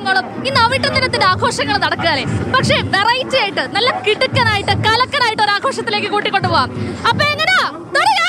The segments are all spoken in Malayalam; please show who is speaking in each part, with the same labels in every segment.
Speaker 1: ഇങ്ങോളം ഈ നവിട്ടം ദിനത്തിന്റെ ആഘോഷങ്ങൾ നടക്കുകയല്ലേ. പക്ഷെ വെറൈറ്റി ആയിട്ട് നല്ല കിടുക്കനായിട്ട് കലക്കനായിട്ട് ഒരു ആഘോഷത്തിലേക്ക് കൂട്ടിക്കൊണ്ടു പോവാം. അപ്പൊ എങ്ങനെയാ തുടങ്ങാം?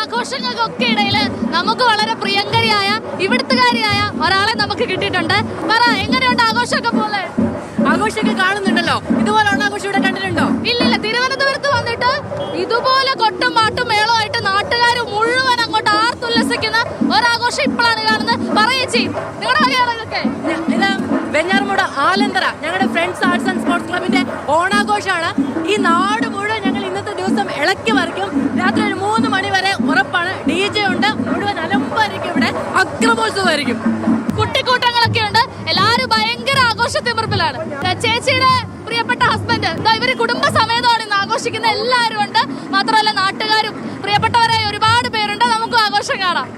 Speaker 1: ആഘോഷങ്ങൾക്കൊക്കെ ഇടയില് നമുക്ക് വളരെ പ്രിയങ്കരിയായ ഇവിടുത്തുകാരിയായ ഒരാളെ നമുക്ക് കിട്ടിയിട്ടുണ്ട്. പറ, എങ്ങനെയുണ്ട് ആഘോഷമൊക്കെ പോലെ?
Speaker 2: ആഘോഷമൊക്കെ കാണുന്നുണ്ടല്ലോ. ഇതുപോലെ ആഘോഷം ഇവിടെ കണ്ടിട്ടുണ്ടോ?
Speaker 1: ഇല്ലില്ല, തിരുവനന്തപുരത്ത് വന്നിട്ട് ഇതുപോലെ കൊട്ടും പാട്ടും മേളമായിട്ട് നാട്ടുകാർ മുഴുവൻ അങ്ങോട്ട് ആർത്തുല്ലസിക്കുന്ന ഒരാഘോഷം ഇപ്പോഴാണ് കാണുന്നത്. പറയേച്ചി, നിങ്ങളുടെ വകയാണോ ഇതൊക്കെ?
Speaker 2: ഇത് വെഞ്ഞാറമൂട് ആലന്തറ ഞങ്ങളുടെ ഫ്രണ്ട്സ് ആർട്സ് ആൻഡ് സ്പോർട്സ് ക്ലബിന്റെ ഓണാഘോഷമാണ്. ഈ നാട് മുഴുവൻ ഞങ്ങൾ ഇന്നത്തെ ദിവസം ഇളക്കി മറിക്കും. രാത്രി ഒരു 3 മണി വരെ ഉറപ്പാണ്. DJ ഉണ്ട്, മുഴുവൻ അലമ്പായിരിക്കും, ഇവിടെ അക്രമോത്സവമായിരിക്കും.
Speaker 1: കുട്ടിക്കൂട്ടങ്ങളൊക്കെ ഉണ്ട്, എല്ലാരും ഭയങ്കര ആഘോഷത്തിമിർപ്പിലാണ്. ചേച്ചിയുടെ പ്രിയപ്പെട്ട ഹസ്ബൻഡ് ഇവര് കുടുംബസമേതമാണ് ഇന്ന് ആഘോഷിക്കുന്ന എല്ലാവരും ഉണ്ട്. മാത്രമല്ല നാട്ടുകാരും പ്രിയപ്പെട്ടവരായ ഒരുപാട് പേരുണ്ട്. നമുക്കും ആഘോഷം കാണാം.